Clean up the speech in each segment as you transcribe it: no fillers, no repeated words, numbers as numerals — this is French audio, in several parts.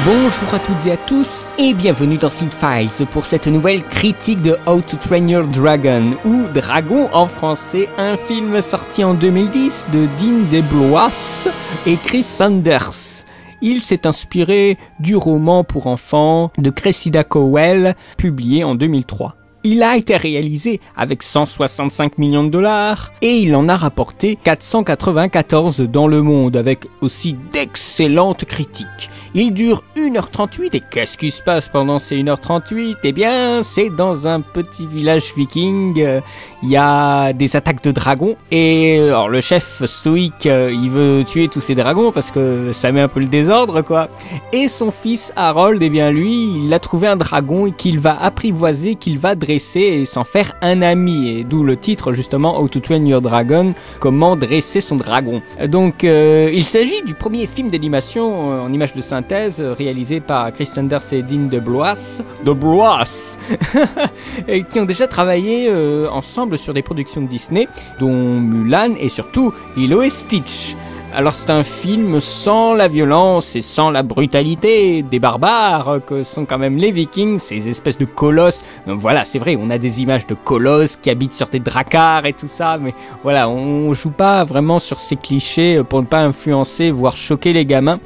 Bonjour à toutes et à tous et bienvenue dans Seed Files pour cette nouvelle critique de How to Train Your Dragon ou Dragon en français, un film sorti en 2010 de Dean DeBlois et Chris Saunders. Il s'est inspiré du roman pour enfants de Cressida Cowell publié en 2003. Il a été réalisé avec 165 millions de dollars et il en a rapporté 494 dans le monde avec aussi d'excellentes critiques. Il dure 1h38 et qu'est-ce qui se passe pendant ces 1h38 ? Eh bien, c'est dans un petit village viking, il y a des attaques de dragons et alors le chef stoïque, il veut tuer tous ces dragons parce que ça met un peu le désordre quoi. Et son fils Harold, eh bien lui, il a trouvé un dragon qu'il va apprivoiser, qu'il va dresser et s'en faire un ami, et d'où le titre justement How to Train Your Dragon, comment dresser son dragon. Donc il s'agit du premier film d'animation en images de synthèse réalisé par Chris Saunders et Dean DeBlois et qui ont déjà travaillé ensemble sur des productions de Disney dont Mulan et surtout Lilo et Stitch. Alors c'est un film sans la violence et sans la brutalité des barbares que sont quand même les Vikings, ces espèces de colosses. Donc voilà, c'est vrai, on a des images de colosses qui habitent sur des dracars et tout ça, mais voilà, on joue pas vraiment sur ces clichés pour ne pas influencer, voire choquer les gamins.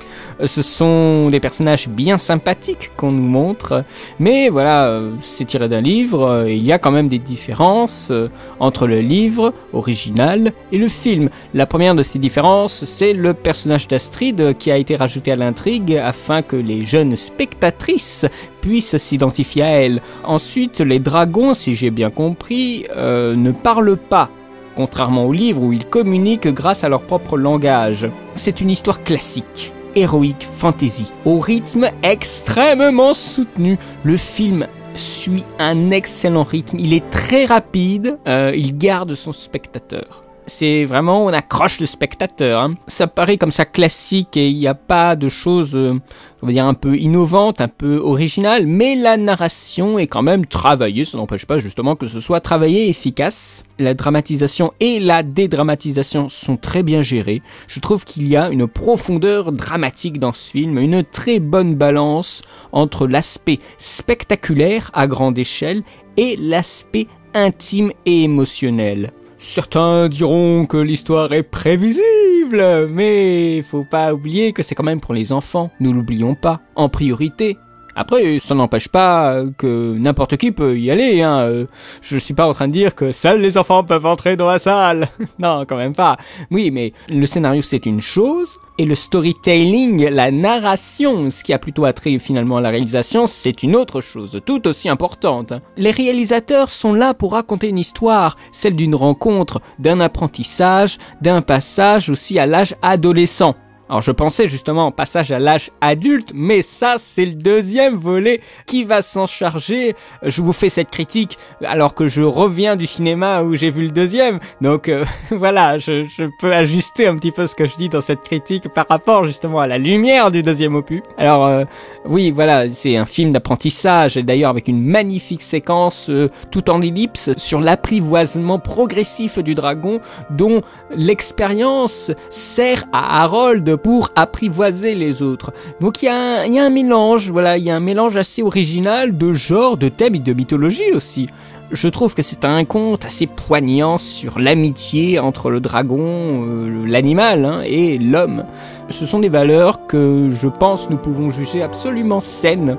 Ce sont des personnages bien sympathiques qu'on nous montre, mais voilà, c'est tiré d'un livre, il y a quand même des différences entre le livre original et le film. La première de ces différences, c'est le personnage d'Astrid qui a été rajouté à l'intrigue afin que les jeunes spectatrices puissent s'identifier à elle. Ensuite, les dragons, si j'ai bien compris, ne parlent pas, contrairement au livre où ils communiquent grâce à leur propre langage. C'est une histoire classique, héroïque, fantasy, au rythme extrêmement soutenu. Le film suit un excellent rythme, il est très rapide, il garde son spectateur. C'est vraiment, on accroche le spectateur. Hein. Ça paraît comme ça classique et il n'y a pas de choses, on va dire un peu innovantes, un peu originales, mais la narration est quand même travaillée. Ça n'empêche pas justement que ce soit travaillé et efficace. La dramatisation et la dédramatisation sont très bien gérées. Je trouve qu'il y a une profondeur dramatique dans ce film, une très bonne balance entre l'aspect spectaculaire à grande échelle et l'aspect intime et émotionnel. Certains diront que l'histoire est prévisible, mais faut pas oublier que c'est quand même pour les enfants, nous l'oublions pas, en priorité. Après, ça n'empêche pas que n'importe qui peut y aller, hein. Je suis pas en train de dire que seuls les enfants peuvent entrer dans la salle. Non, quand même pas. Oui, mais le scénario c'est une chose, et le storytelling, la narration, ce qui a plutôt attrait finalement à la réalisation, c'est une autre chose, tout aussi importante. Les réalisateurs sont là pour raconter une histoire, celle d'une rencontre, d'un apprentissage, d'un passage aussi à l'âge adolescent. Alors je pensais justement au passage à l'âge adulte, mais ça c'est le deuxième volet qui va s'en charger. Je vous fais cette critique alors que je reviens du cinéma où j'ai vu le deuxième, donc voilà, je peux ajuster un petit peu ce que je dis dans cette critique par rapport justement à la lumière du deuxième opus. Alors oui voilà, c'est un film d'apprentissage, et d'ailleurs avec une magnifique séquence tout en ellipse sur l'apprivoisement progressif du dragon dont l'expérience sert à Harold pour apprivoiser les autres. Donc il y a un mélange, voilà, il y a un mélange assez original de genre, de thèmes et de mythologie aussi. Je trouve que c'est un conte assez poignant sur l'amitié entre le dragon, l'animal hein, et l'homme. Ce sont des valeurs que je pense nous pouvons juger absolument saines.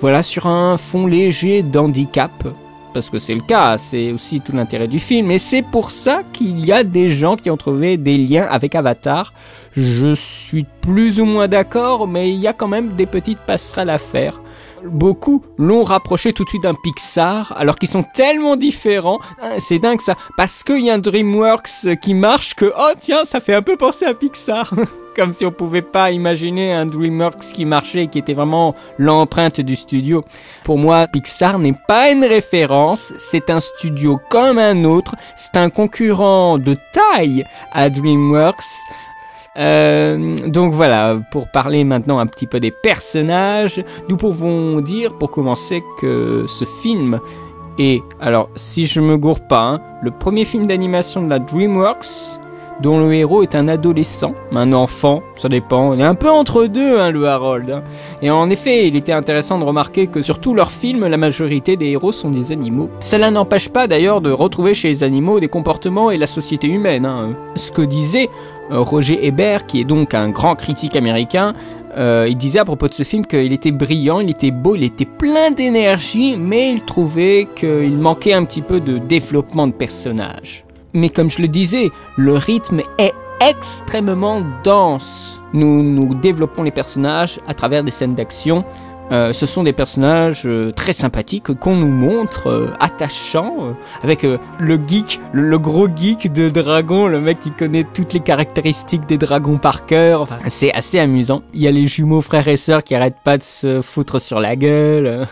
Voilà, sur un fond léger d'handicap. Parce que c'est le cas, c'est aussi tout l'intérêt du film, et c'est pour ça qu'il y a des gens qui ont trouvé des liens avec Avatar. Je suis plus ou moins d'accord, mais il y a quand même des petites passerelles à faire. Beaucoup l'ont rapproché tout de suite d'un Pixar, alors qu'ils sont tellement différents. C'est dingue ça, parce qu'il y a un DreamWorks qui marche que, oh tiens, ça fait un peu penser à Pixar. Comme si on pouvait pas imaginer un DreamWorks qui marchait et qui était vraiment l'empreinte du studio. Pour moi, Pixar n'est pas une référence, c'est un studio comme un autre, c'est un concurrent de taille à DreamWorks. Donc voilà, pour parler maintenant un petit peu des personnages, nous pouvons dire pour commencer que ce film est, alors si je me gourre pas, hein, le premier film d'animation de la DreamWorks dont le héros est un adolescent, un enfant, ça dépend, il est un peu entre deux, hein, le Harold. Hein. Et en effet, il était intéressant de remarquer que sur tous leurs films, la majorité des héros sont des animaux. Cela n'empêche pas d'ailleurs de retrouver chez les animaux des comportements et la société humaine. Hein. Ce que disait Roger Ebert, qui est donc un grand critique américain, il disait à propos de ce film qu'il était brillant, il était beau, il était plein d'énergie, mais il trouvait qu'il manquait un petit peu de développement de personnages. Mais comme je le disais, le rythme est extrêmement dense. Nous développons les personnages à travers des scènes d'action. Ce sont des personnages très sympathiques qu'on nous montre, attachants, avec le geek, le gros geek de dragon, le mec qui connaît toutes les caractéristiques des dragons par cœur. Enfin, c'est assez amusant. Il y a les jumeaux frères et sœurs qui arrêtent pas de se foutre sur la gueule.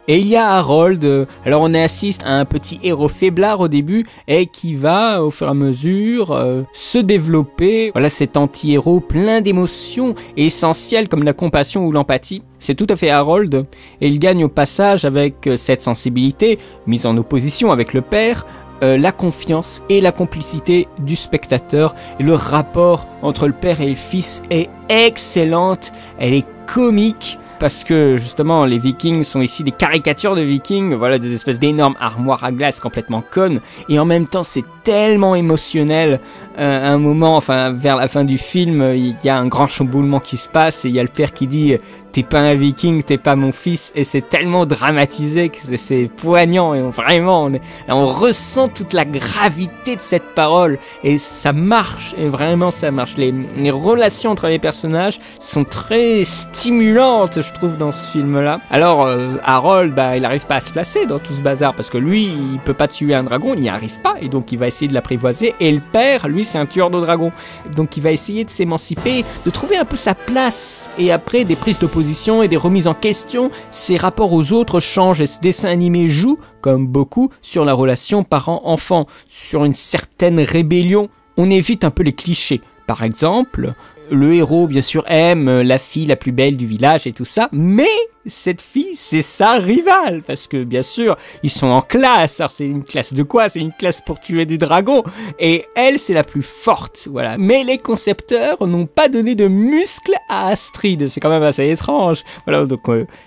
Et il y a Harold, alors on assiste à un petit héros faiblard au début et qui va au fur et à mesure se développer. Voilà, cet anti-héros plein d'émotions et essentiel comme la compassion ou l'empathie. C'est tout à fait Harold et il gagne au passage avec cette sensibilité mise en opposition avec le père, la confiance et la complicité du spectateur. Et le rapport entre le père et le fils est excellente, elle est comique. Parce que justement les Vikings sont ici des caricatures de Vikings, voilà, des espèces d'énormes armoires à glace complètement connes, et en même temps c'est tellement émotionnel. À un moment, enfin vers la fin du film, il y a un grand chamboulement qui se passe et il y a le père qui dit t'es pas un Viking, t'es pas mon fils, et c'est tellement dramatisé que c'est poignant et on ressent toute la gravité de cette parole et ça marche, et vraiment ça marche. Les relations entre les personnages sont très stimulantes, je trouve, dans ce film-là. Alors Harold, il arrive pas à se placer dans tout ce bazar parce que lui, il peut pas tuer un dragon, il n'y arrive pas, et donc il va essayer de l'apprivoiser. Et le père, lui, c'est un tueur de dragons, donc il va essayer de s'émanciper, de trouver un peu sa place. Et après des prises d'opposition et des remises en question, ses rapports aux autres changent et ce dessin animé joue, comme beaucoup, sur la relation parent-enfant, sur une certaine rébellion. On évite un peu les clichés. Par exemple, le héros, bien sûr, aime la fille la plus belle du village et tout ça, mais cette fille, c'est sa rivale, parce que, bien sûr, ils sont en classe. Alors, c'est une classe de quoi? C'est une classe pour tuer des dragons, et elle, c'est la plus forte, voilà. Mais les concepteurs n'ont pas donné de muscles à Astrid, c'est quand même assez étrange. Voilà, donc,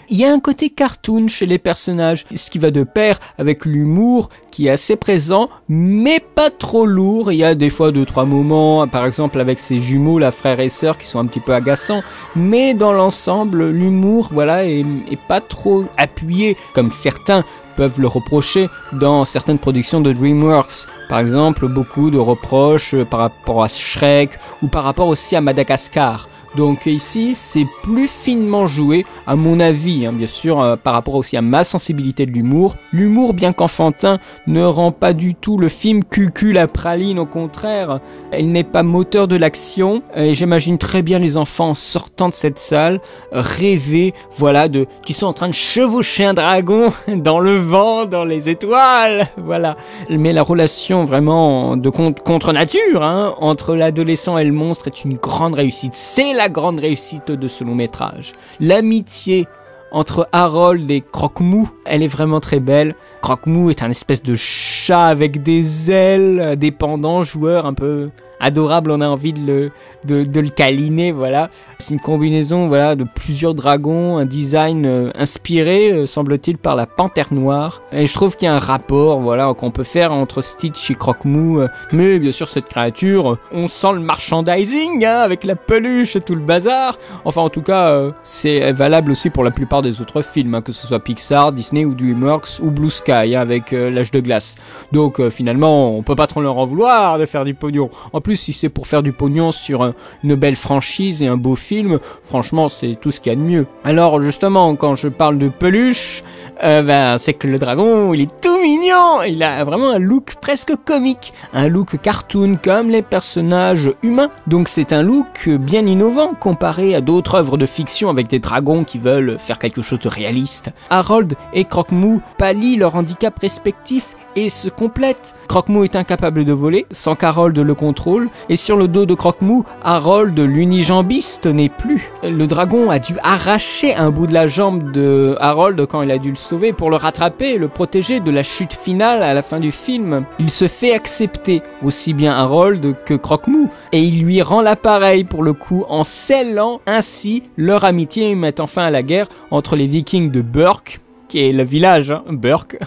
il y a un côté cartoon chez les personnages, ce qui va de pair avec l'humour, qui est assez présent, mais pas trop lourd. Il y a des fois 2-3 moments, par exemple avec ses jumeaux, la frère et sœur, qui sont un petit peu agaçants, mais dans l'ensemble, l'humour, voilà, est pas trop appuyé, comme certains peuvent le reprocher dans certaines productions de DreamWorks. Par exemple, beaucoup de reproches par rapport à Shrek, ou par rapport aussi à Madagascar. Donc ici, c'est plus finement joué, à mon avis, bien sûr, par rapport aussi à ma sensibilité de l'humour. L'humour, bien qu'enfantin, ne rend pas du tout le film cucul la praline, au contraire. Il n'est pas moteur de l'action, et j'imagine très bien les enfants sortant de cette salle, rêver, voilà, qui sont en train de chevaucher un dragon dans le vent, dans les étoiles, voilà. Mais la relation vraiment de contre nature, entre l'adolescent et le monstre est une grande réussite. C'est la grande réussite de ce long métrage. L'amitié entre Harold et Croque-Mou, elle est vraiment très belle. Croque-Mou est un espèce de chat avec des ailes, des pendants joueurs un peu adorable, on a envie de le câliner, voilà. C'est une combinaison, voilà, de plusieurs dragons, un design inspiré, semble-t-il, par la Panthère Noire. Et je trouve qu'il y a un rapport, voilà, qu'on peut faire entre Stitch et Croque-Mou. Mais bien sûr, cette créature, on sent le merchandising, avec la peluche et tout le bazar. Enfin, en tout cas, c'est valable aussi pour la plupart des autres films, que ce soit Pixar, Disney ou DreamWorks ou Blue Sky, avec l'âge de glace. Donc, finalement, on peut pas trop leur en vouloir de faire du pognon. En plus, si c'est pour faire du pognon sur une belle franchise et un beau film, franchement, c'est tout ce qu'il y a de mieux. Alors, justement, quand je parle de peluche, c'est que le dragon, il est tout mignon. Il a vraiment un look presque comique, un look cartoon comme les personnages humains. Donc, c'est un look bien innovant comparé à d'autres œuvres de fiction avec des dragons qui veulent faire quelque chose de réaliste. Harold et Croque-Mou pallient leur handicap respectif et se complètent. Croque-Mou est incapable de voler sans qu'Harold le contrôle, et sur le dos de Croque-Mou, Harold, l'unijambiste, n'est plus. Le dragon a dû arracher un bout de la jambe de Harold quand il a dû le sauver pour le rattraper et le protéger de la chute finale à la fin du film. Il se fait accepter, aussi bien Harold que Croque-Mou, et il lui rend l'appareil pour le coup en scellant ainsi leur amitié et mettant fin à la guerre entre les Vikings de Burke, qui est le village, Burke,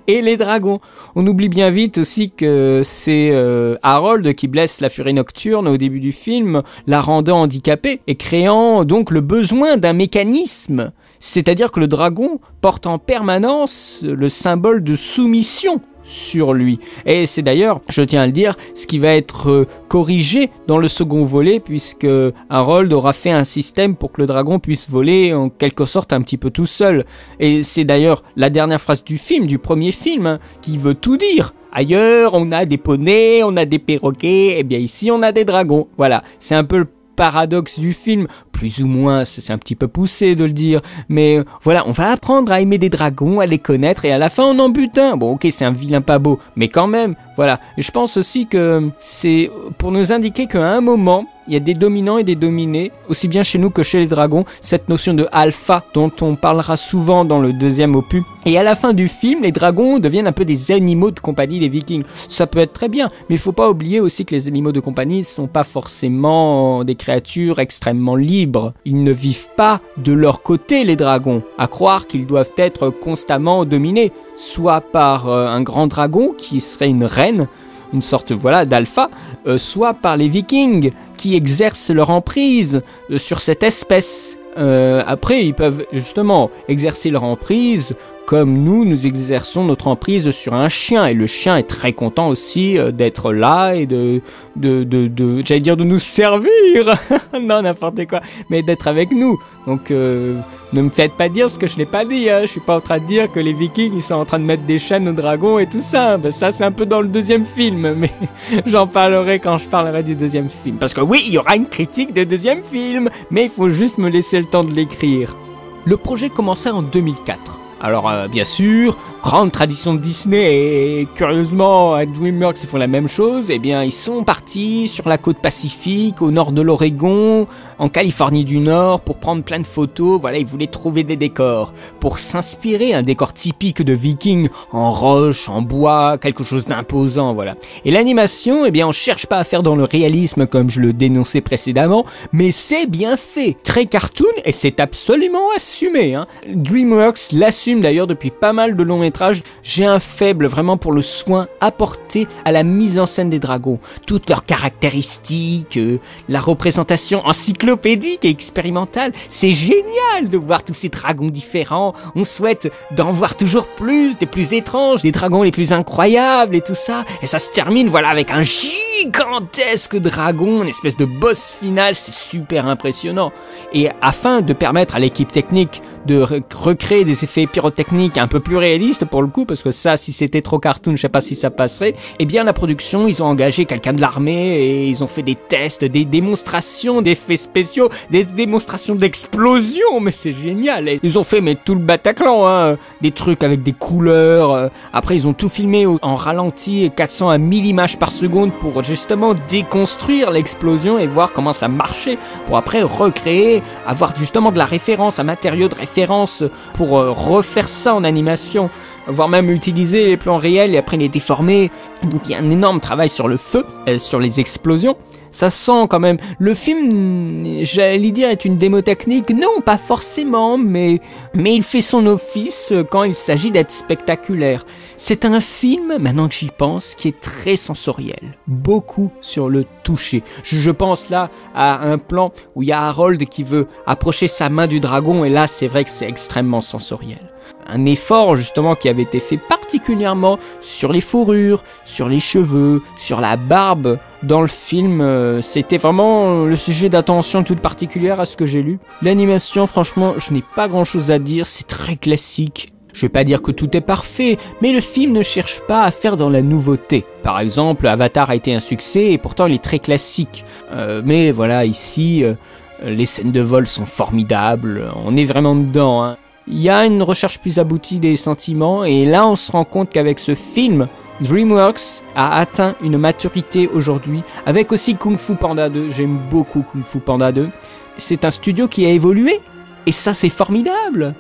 et les dragons. On oublie bien vite aussi que c'est Harold qui blesse la furie nocturne au début du film, la rendant handicapée et créant donc le besoin d'un mécanisme. C'est-à-dire que le dragon porte en permanence le symbole de soumission sur lui. Et c'est d'ailleurs, je tiens à le dire, ce qui va être corrigé dans le second volet, puisque Harold aura fait un système pour que le dragon puisse voler en quelque sorte un petit peu tout seul. Et c'est d'ailleurs la dernière phrase du film, du premier film, qui veut tout dire. Ailleurs, on a des poneys, on a des perroquets, et bien ici, on a des dragons. Voilà, c'est un peu le paradoxe du film, plus ou moins, c'est un petit peu poussé de le dire, mais voilà, on va apprendre à aimer des dragons, à les connaître, et à la fin on en bute un. Bon ok, c'est un vilain pas beau, mais quand même, voilà. Et je pense aussi que c'est pour nous indiquer qu'à un moment, il y a des dominants et des dominés, aussi bien chez nous que chez les dragons, cette notion de alpha dont on parlera souvent dans le deuxième opus. Et à la fin du film, les dragons deviennent un peu des animaux de compagnie des Vikings. Ça peut être très bien, mais il faut pas oublier aussi que les animaux de compagnie ne sont pas forcément des créatures extrêmement libres. Ils ne vivent pas de leur côté, les dragons, à croire qu'ils doivent être constamment dominés, soit par un grand dragon qui serait une reine, une sorte voilà d'alpha, soit par les Vikings qui exercent leur emprise sur cette espèce. Après, ils peuvent justement exercer leur emprise comme nous exerçons notre emprise sur un chien. Et le chien est très content aussi d'être là et j'allais dire de nous servir. Non, n'importe quoi. Mais d'être avec nous. Donc, ne me faites pas dire ce que je n'ai pas dit. Je suis pas en train de dire que les Vikings ils sont en train de mettre des chaînes aux dragons et tout ça. Ben, ça, c'est un peu dans le deuxième film. Mais j'en parlerai quand je parlerai du deuxième film. Parce que oui, il y aura une critique de deuxième film. Mais il faut juste me laisser le temps de l'écrire. Le projet commençait en 2004. Alors bien sûr, grande tradition de Disney et curieusement à DreamWorks ils font la même chose. Eh bien ils sont partis sur la côte Pacifique, au nord de l'Oregon, en Californie du Nord pour prendre plein de photos. Voilà, ils voulaient trouver des décors pour s'inspirer, un décor typique de Viking en roche, en bois, quelque chose d'imposant, voilà. Et l'animation, eh bien on cherche pas à faire dans le réalisme comme je le dénonçais précédemment, mais c'est bien fait, très cartoon et c'est absolument assumé. DreamWorks l'assume d'ailleurs depuis pas mal de longs métrages. J'ai un faible vraiment pour le soin apporté à la mise en scène des dragons, toutes leurs caractéristiques, la représentation encyclopédique et expérimentale. C'est génial de voir tous ces dragons différents. On souhaite d'en voir toujours plus, des plus étranges, des dragons les plus incroyables et tout ça. Et ça se termine voilà avec un gigantesque dragon, une espèce de boss final. C'est super impressionnant. Et afin de permettre à l'équipe technique de recréer des effets pyrotechniques un peu plus réalistes pour le coup, parce que ça, si c'était trop cartoon, je sais pas si ça passerait. Eh bien, la production, ils ont engagé quelqu'un de l'armée et ils ont fait des tests, des démonstrations d'effets spéciaux, des démonstrations d'explosions, mais c'est génial. Et ils ont fait mais tout le Bataclan, des trucs avec des couleurs. Après, ils ont tout filmé en ralenti, 400 à 1000 images par seconde pour justement déconstruire l'explosion et voir comment ça marchait, pour après recréer, avoir justement de la référence, un matériau de référence pour refaire ça en animation, voire même utiliser les plans réels et après les déformer. Donc il y a un énorme travail sur le feu, sur les explosions. Ça sent quand même. Le film, j'allais dire, est une démo technique. Non, pas forcément, mais il fait son office quand il s'agit d'être spectaculaire. C'est un film, maintenant que j'y pense, qui est très sensoriel. Beaucoup sur le toucher. Je pense là à un plan où il y a Harold qui veut approcher sa main du dragon, et là, c'est vrai que c'est extrêmement sensoriel. Un effort justement qui avait été fait particulièrement sur les fourrures, sur les cheveux, sur la barbe. Dans le film, c'était vraiment le sujet d'attention toute particulière à ce que j'ai lu. L'animation, franchement, je n'ai pas grand chose à dire, c'est très classique. Je vais pas dire que tout est parfait, mais le film ne cherche pas à faire dans la nouveauté. Par exemple, Avatar a été un succès et pourtant il est très classique. Mais voilà, ici, les scènes de vol sont formidables, on est vraiment dedans. il y a une recherche plus aboutie des sentiments, et là on se rend compte qu'avec ce film, DreamWorks a atteint une maturité aujourd'hui, avec aussi Kung Fu Panda 2, j'aime beaucoup Kung Fu Panda 2, c'est un studio qui a évolué, et ça c'est formidable.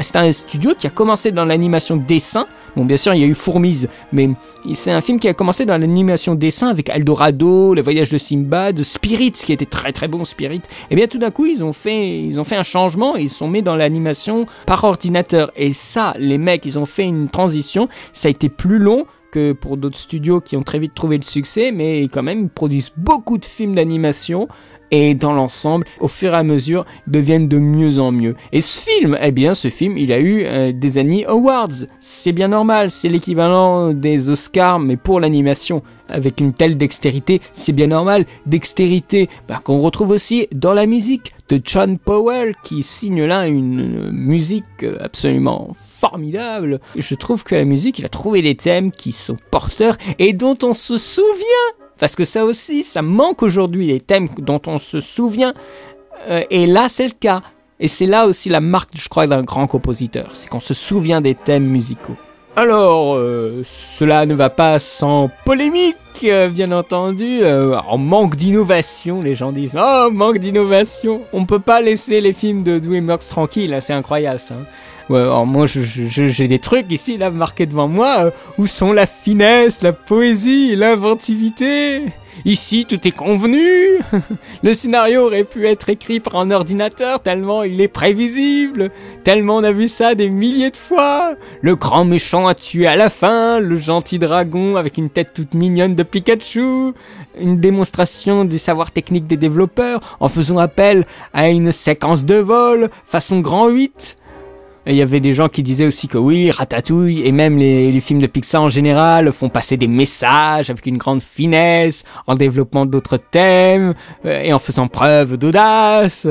C'est un studio qui a commencé dans l'animation dessin. Bon, bien sûr, il y a eu Fourmise, mais c'est un film qui a commencé dans l'animation dessin avec Eldorado, Le Voyage de Simbad, Spirit, qui était très très bon, Spirit. Et bien tout d'un coup, ils ont fait un changement et ils se sont mis dans l'animation par ordinateur. Et ça, les mecs, ils ont fait une transition. Ça a été plus long que pour d'autres studios qui ont très vite trouvé le succès, mais quand même, ils produisent beaucoup de films d'animation. Et dans l'ensemble, au fur et à mesure, deviennent de mieux en mieux. Et ce film, il a eu des Annie Awards. C'est bien normal, c'est l'équivalent des Oscars, mais pour l'animation. Avec une telle dextérité, c'est bien normal. Dextérité qu'on retrouve aussi dans la musique de John Powell, qui signe là une musique absolument formidable. Je trouve que la musique, il a trouvé des thèmes qui sont porteurs et dont on se souvient. Parce que ça aussi, ça manque aujourd'hui, les thèmes dont on se souvient. Et là, c'est le cas. Et c'est là aussi la marque, je crois, d'un grand compositeur. C'est qu'on se souvient des thèmes musicaux. Alors, cela ne va pas sans polémique, bien entendu. En manque d'innovation, les gens disent « Oh, manque d'innovation !» On ne peut pas laisser les films de DreamWorks tranquilles, là, c'est incroyable, ça. Ouais, alors moi, j'ai des trucs ici, là, marqués devant moi. Où sont la finesse, la poésie, l'inventivité ? Ici, tout est convenu. Le scénario aurait pu être écrit par un ordinateur tellement il est prévisible. Tellement on a vu ça des milliers de fois. Le grand méchant a tué à la fin. Le gentil dragon avec une tête toute mignonne de Pikachu. Une démonstration des savoirs techniques des développeurs en faisant appel à une séquence de vol façon grand 8. Et il y avait des gens qui disaient aussi que oui, Ratatouille et même les films de Pixar en général font passer des messages avec une grande finesse, en développant d'autres thèmes et en faisant preuve d'audace.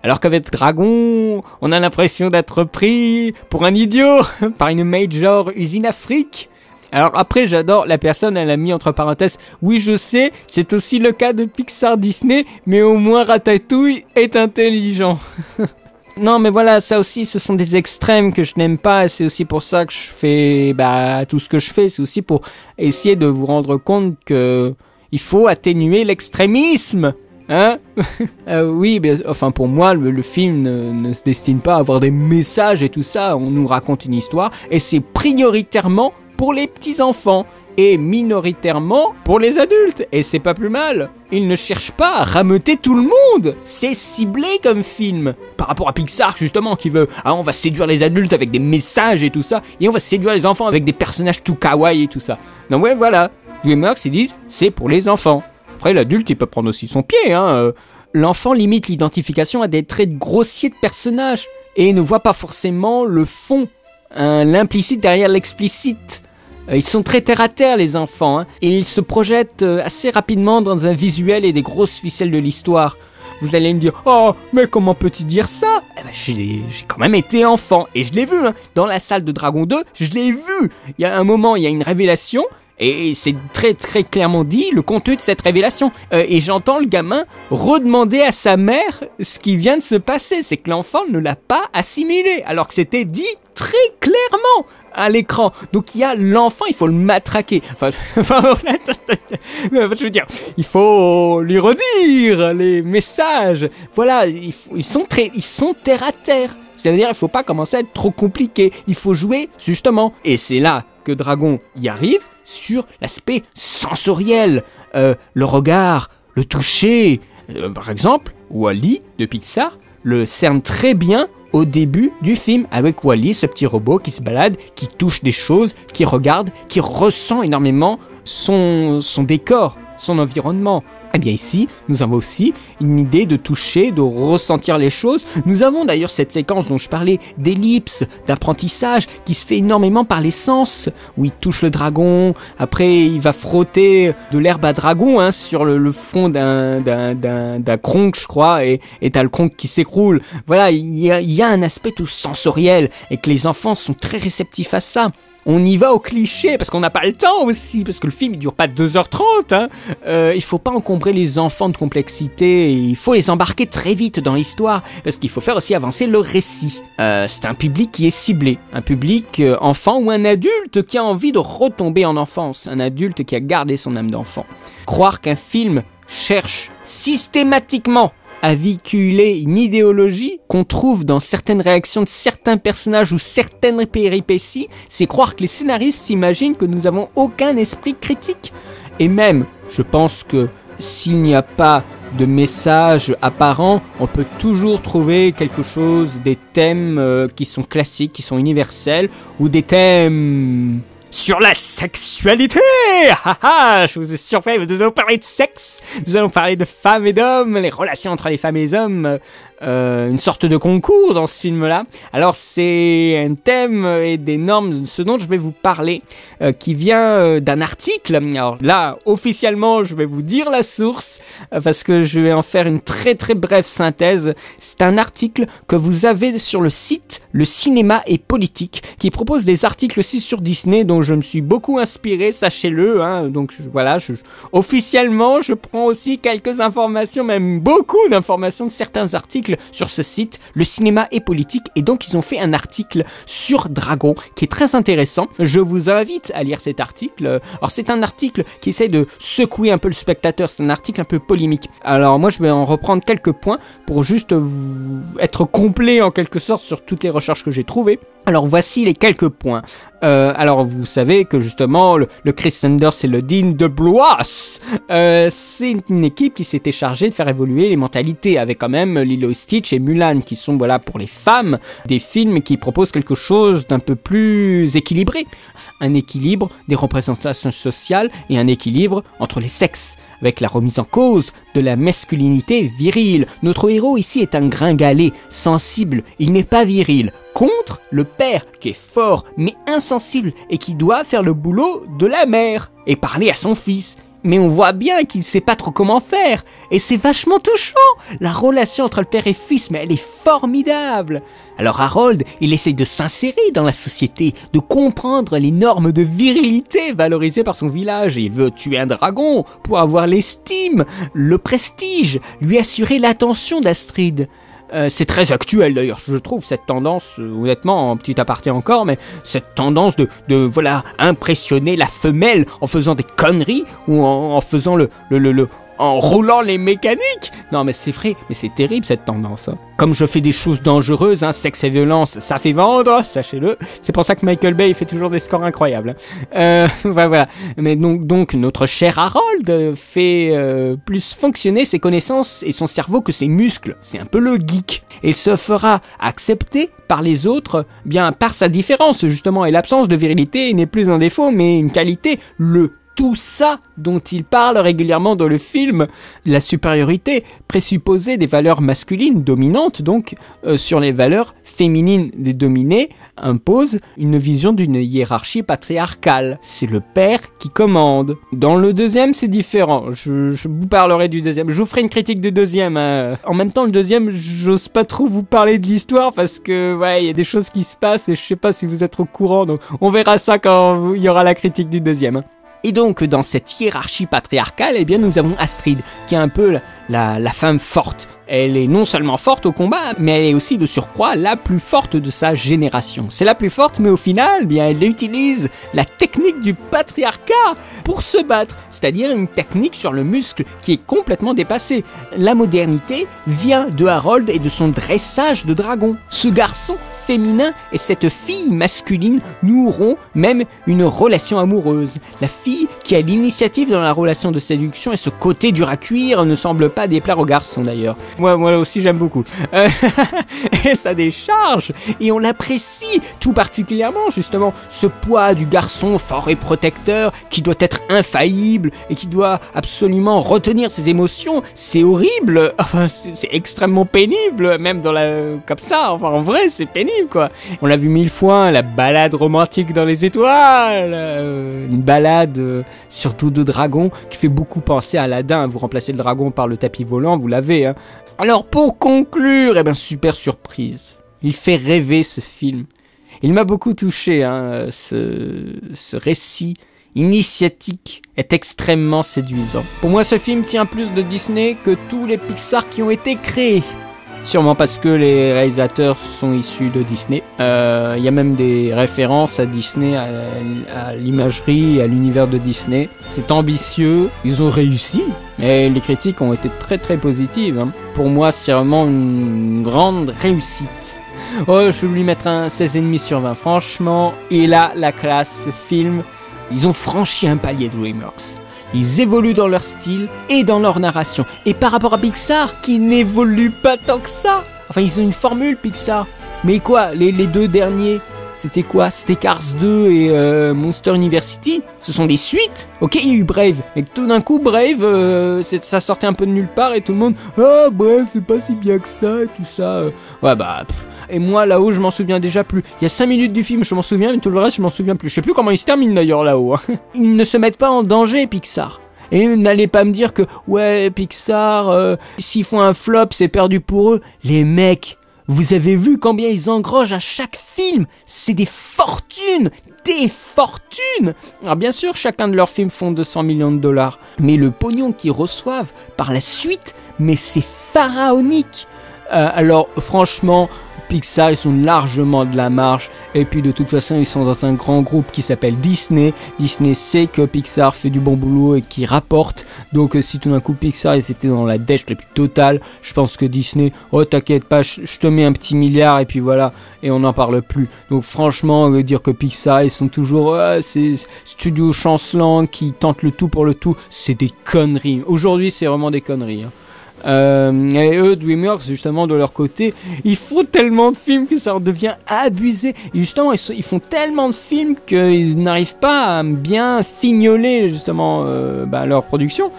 Alors qu'avec Dragon, on a l'impression d'être pris pour un idiot par une major usine Afrique. Alors après, j'adore, la personne, elle a mis entre parenthèses, oui je sais, c'est aussi le cas de Pixar Disney, mais au moins Ratatouille est intelligent. Non mais voilà, ça aussi ce sont des extrêmes que je n'aime pas, c'est aussi pour ça que je fais tout ce que je fais, c'est aussi pour essayer de vous rendre compte que il faut atténuer l'extrémisme, hein. Oui, enfin pour moi le film ne se destine pas à avoir des messages et tout ça, on nous raconte une histoire et c'est prioritairement pour les petits enfants. Et minoritairement pour les adultes. Et c'est pas plus mal. Ils ne cherchent pas à rameuter tout le monde. C'est ciblé comme film. Par rapport à Pixar, justement, qui veut... Ah, on va séduire les adultes avec des messages et tout ça. Et on va séduire les enfants avec des personnages tout kawaii et tout ça. Donc ouais, voilà. DreamWorks, ils disent, c'est pour les enfants. Après, l'adulte, il peut prendre aussi son pied, hein. L'enfant limite l'identification à des traits grossiers de personnages. Et ne voit pas forcément le fond. L'implicite derrière l'explicite. Ils sont très terre-à-terre les enfants, hein, et ils se projettent assez rapidement dans un visuel et des grosses ficelles de l'histoire. Vous allez me dire, oh, mais comment peux-tu dire ça ? Eh ben, j'ai quand même été enfant, et je l'ai vu, hein, dans la salle de Dragon 2, je l'ai vu. Il y a un moment, il y a une révélation, et c'est très très clairement dit le contenu de cette révélation. Et j'entends le gamin redemander à sa mère ce qui vient de se passer, c'est que l'enfant ne l'a pas assimilé, alors que c'était dit très clairement à l'écran. Donc il y a l'enfant, il faut le matraquer. Enfin, je veux dire, il faut lui redire les messages. Voilà, ils sont terre à terre. Ça veut dire, il faut pas commencer à être trop compliqué. Il faut jouer justement. Et c'est là que Dragon y arrive sur l'aspect sensoriel, le regard, le toucher. Par exemple, Wall-E de Pixar le cerne très bien au début du film, avec Wall-E, ce petit robot qui se balade, qui touche des choses, qui regarde, qui ressent énormément son décor, son environnement. Eh bien ici, nous avons aussi une idée de toucher, de ressentir les choses. Nous avons d'ailleurs cette séquence dont je parlais, d'ellipse, d'apprentissage, qui se fait énormément par les sens, où il touche le dragon, après il va frotter de l'herbe à dragon, hein, sur le fond d'un kronk, je crois, et t'as le kronk qui s'écroule. Voilà, il y a un aspect tout sensoriel, et que les enfants sont très réceptifs à ça. On y va au cliché, parce qu'on n'a pas le temps aussi, parce que le film il dure pas 2h30, hein. Il faut pas encombrer les enfants de complexité, il faut les embarquer très vite dans l'histoire, parce qu'il faut faire aussi avancer le récit. C'est un public qui est ciblé, un public enfant ou un adulte qui a envie de retomber en enfance, un adulte qui a gardé son âme d'enfant. Croire qu'un film cherche systématiquement à véhiculer une idéologie qu'on trouve dans certaines réactions de certains personnages ou certaines péripéties, c'est croire que les scénaristes s'imaginent que nous n'avons aucun esprit critique. Et même, je pense que s'il n'y a pas de message apparent, on peut toujours trouver quelque chose, des thèmes qui sont classiques, qui sont universels, ou des thèmes sur la sexualité. Je vous ai surpris, nous allons parler de sexe, nous allons parler de femmes et d'hommes, les relations entre les femmes et les hommes, une sorte de concours dans ce film-là. Alors c'est un thème et des normes, ce dont je vais vous parler, qui vient d'un article. Alors là, officiellement, je vais vous dire la source, parce que je vais en faire une très très brève synthèse. C'est un article que vous avez sur le site Le Cinéma et Politique, qui propose des articles aussi sur Disney, dont je me suis beaucoup inspiré, sachez-le, hein. Donc voilà, officiellement, je prends aussi quelques informations, même beaucoup d'informations de certains articles sur ce site, Le Cinéma et Politique, et donc ils ont fait un article sur Dragon qui est très intéressant. Je vous invite à lire cet article. Alors c'est un article qui essaie de secouer un peu le spectateur, c'est un article un peu polémique. Alors moi je vais en reprendre quelques points pour juste être complet en quelque sorte sur toutes les recherches que j'ai trouvées. Alors voici les quelques points. Alors vous savez que justement le Chris Sanders et le Dean de Blois, c'est une équipe qui s'était chargée de faire évoluer les mentalités, avec quand même Lilo et Stitch et Mulan qui sont voilà pour les femmes des films qui proposent quelque chose d'un peu plus équilibré, un équilibre des représentations sociales et un équilibre entre les sexes, avec la remise en cause de la masculinité virile. Notre héros ici est un gringalet, sensible, il n'est pas viril, contre le père qui est fort mais insensible et qui doit faire le boulot de la mère et parler à son fils. Mais on voit bien qu'il sait pas trop comment faire, et c'est vachement touchant. La relation entre le père et fils, mais elle est formidable. Alors Harold, il essaye de s'insérer dans la société, de comprendre les normes de virilité valorisées par son village. Il veut tuer un dragon pour avoir l'estime, le prestige, lui assurer l'attention d'Astrid. C'est très actuel d'ailleurs, je trouve, cette tendance, honnêtement, en petit aparté encore, mais cette tendance de voilà, impressionner la femelle en faisant des conneries ou en faisant en roulant les mécaniques. Non mais c'est vrai, mais c'est terrible cette tendance, hein. Comme je fais des choses dangereuses, hein, sexe et violence, ça fait vendre, sachez-le. C'est pour ça que Michael Bay fait toujours des scores incroyables. Voilà. Mais donc notre cher Harold fait plus fonctionner ses connaissances et son cerveau que ses muscles. C'est un peu le geek. Et il se fera accepter par les autres, bien par sa différence justement, et l'absence de virilité n'est plus un défaut mais une qualité. Tout ça dont il parle régulièrement dans le film, la supériorité présupposée des valeurs masculines dominantes donc sur les valeurs féminines des dominées, impose une vision d'une hiérarchie patriarcale. C'est le père qui commande. Dans le deuxième, c'est différent. Je vous parlerai du deuxième. Je vous ferai une critique du deuxième, hein. En même temps, le deuxième, j'ose pas trop vous parler de l'histoire parce que ouais, il y a des choses qui se passent et je sais pas si vous êtes au courant. Donc on verra ça quand il y aura la critique du deuxième, hein. Et donc, dans cette hiérarchie patriarcale, eh bien, nous avons Astrid, qui est un peu la femme forte. Elle est non seulement forte au combat, mais elle est aussi de surcroît la plus forte de sa génération. C'est la plus forte, mais au final, bien, elle utilise la technique du patriarcat pour se battre, c'est-à-dire une technique sur le muscle qui est complètement dépassée. La modernité vient de Harold et de son dressage de dragon. Ce garçon féminin et cette fille masculine noueront même une relation amoureuse. La fille qui a l'initiative dans la relation de séduction et ce côté dur à cuire ne semble pas déplaire aux garçons d'ailleurs. Moi aussi j'aime beaucoup. Et ça décharge et on l'apprécie tout particulièrement justement, ce poids du garçon fort et protecteur qui doit être infaillible et qui doit absolument retenir ses émotions. C'est horrible, enfin, c'est extrêmement pénible même comme ça, enfin en vrai c'est pénible quoi. On l'a vu 1000 fois, la balade romantique dans les étoiles, une balade surtout de dragon qui fait beaucoup penser à Aladdin. Vous remplacez le dragon par le tapis volant, vous l'avez, hein. Alors pour conclure, eh ben super surprise. Il fait rêver ce film. Il m'a beaucoup touché, hein, ce récit initiatique est extrêmement séduisant. Pour moi, ce film tient plus de Disney que tous les Pixar qui ont été créés. Sûrement parce que les réalisateurs sont issus de Disney. Il y a même des références à Disney, à l'imagerie, à l'univers de Disney. C'est ambitieux, ils ont réussi. Et les critiques ont été très très positives, hein. Pour moi, c'est vraiment une grande réussite. Oh, je vais lui mettre un 16,5 sur 20. Franchement, il a la classe, ce film. Ils ont franchi un palier, DreamWorks. Ils évoluent dans leur style et dans leur narration. Et par rapport à Pixar, qui n'évolue pas tant que ça. Enfin, ils ont une formule, Pixar. Mais quoi, les deux derniers, c'était quoi? C'était Cars 2 et Monster University. Ce sont des suites. Ok, il y a eu Brave. Et tout d'un coup, Brave, ça sortait un peu de nulle part et tout le monde... Ah, Brave, c'est pas si bien que ça et tout ça. Ouais, bah... Et moi, là-haut, je m'en souviens déjà plus. Il y a 5 minutes du film, je m'en souviens, mais tout le reste, je m'en souviens plus. Je sais plus comment il se termine d'ailleurs là-haut. Hein. Ils ne se mettent pas en danger, Pixar. Et n'allez pas me dire que, ouais, Pixar, s'ils font un flop, c'est perdu pour eux. Les mecs, vous avez vu combien ils engrangent à chaque film? C'est des fortunes! Des fortunes! Alors bien sûr, chacun de leurs films font 200 millions de dollars. Mais le pognon qu'ils reçoivent par la suite, mais c'est pharaonique. Alors, franchement... Pixar, ils sont largement de la marge. Et puis de toute façon, ils sont dans un grand groupe qui s'appelle Disney. Disney sait que Pixar fait du bon boulot et qui rapporte. Donc si tout d'un coup Pixar, ils étaient dans la dèche la plus totale, je pense que Disney, oh t'inquiète pas, je te mets un petit milliard et puis voilà. Et on n'en parle plus. Donc franchement, dire que Pixar, ils sont toujours ces studios chancelants qui tentent le tout pour le tout, c'est des conneries. Aujourd'hui, c'est vraiment des conneries. Hein. Et eux, DreamWorks, justement, de leur côté, ils font tellement de films que ça devient abusé. Et justement, ils font tellement de films qu'ils n'arrivent pas à bien fignoler, justement, leur production.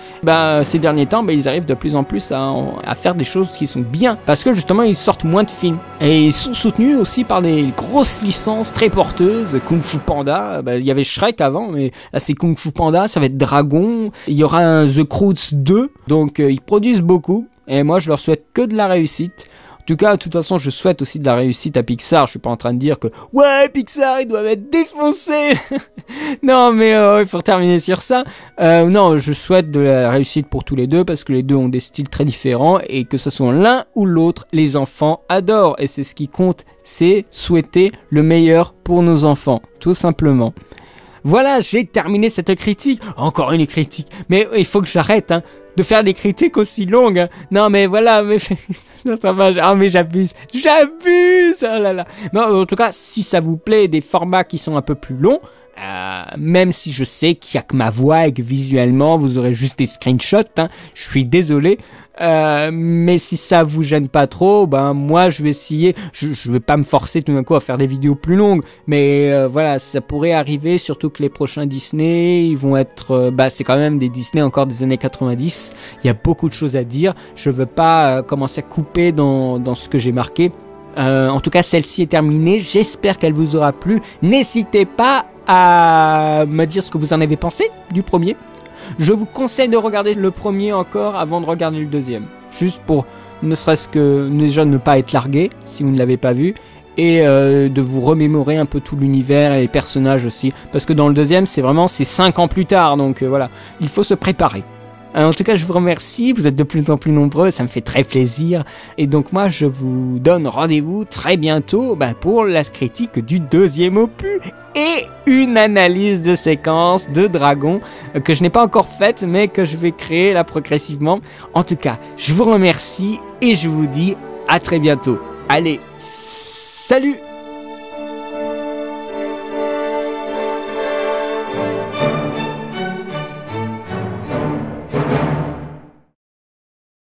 Ces derniers temps, ils arrivent de plus en plus à faire des choses qui sont bien. Parce que, justement, ils sortent moins de films. Et ils sont soutenus aussi par des grosses licences très porteuses. Kung Fu Panda, il y avait Shrek avant, mais là, c'est Kung Fu Panda, ça va être Dragon. Il y aura un The Croods 2. Donc, ils produisent beaucoup. Et moi, je leur souhaite que de la réussite. En tout cas, de toute façon, je souhaite aussi de la réussite à Pixar. Je suis pas en train de dire que ouais, Pixar, ils doivent être défoncés. Non, mais pour terminer sur ça, non, je souhaite de la réussite pour tous les deux parce que les deux ont des styles très différents et que ce soit l'un ou l'autre, les enfants adorent. Et c'est ce qui compte, c'est souhaiter le meilleur pour nos enfants, tout simplement. Voilà, j'ai terminé cette critique. Encore une critique. Mais il faut que j'arrête, hein, de faire des critiques aussi longues. Hein. Non, mais voilà, mais ça va. Ah, mais j'abuse. Oh là là. Mais en tout cas, si ça vous plaît, des formats qui sont un peu plus longs, même si je sais qu'il n'y a que ma voix et que visuellement, vous aurez juste des screenshots, hein, je suis désolé. Mais si ça vous gêne pas trop, moi je vais essayer, je vais pas me forcer tout d'un coup à faire des vidéos plus longues, mais voilà, ça pourrait arriver, surtout que les prochains Disney, ils vont être, c'est quand même des Disney encore des années 90, il y a beaucoup de choses à dire, je veux pas commencer à couper dans ce que j'ai marqué. En tout cas, celle-ci est terminée, j'espère qu'elle vous aura plu, n'hésitez pas à me dire ce que vous en avez pensé du premier. Je vous conseille de regarder le premier encore avant de regarder le deuxième. Juste pour ne serait-ce que déjà ne pas être largué si vous ne l'avez pas vu. Et de vous remémorer un peu tout l'univers et les personnages aussi. Parce que dans le deuxième, c'est 5 ans plus tard. Donc voilà, il faut se préparer. En tout cas, je vous remercie, vous êtes de plus en plus nombreux, ça me fait très plaisir. Et donc moi, je vous donne rendez-vous très bientôt pour la critique du deuxième opus et une analyse de séquence de Dragon que je n'ai pas encore faite, mais que je vais créer là progressivement. En tout cas, je vous remercie et je vous dis à très bientôt. Allez, salut!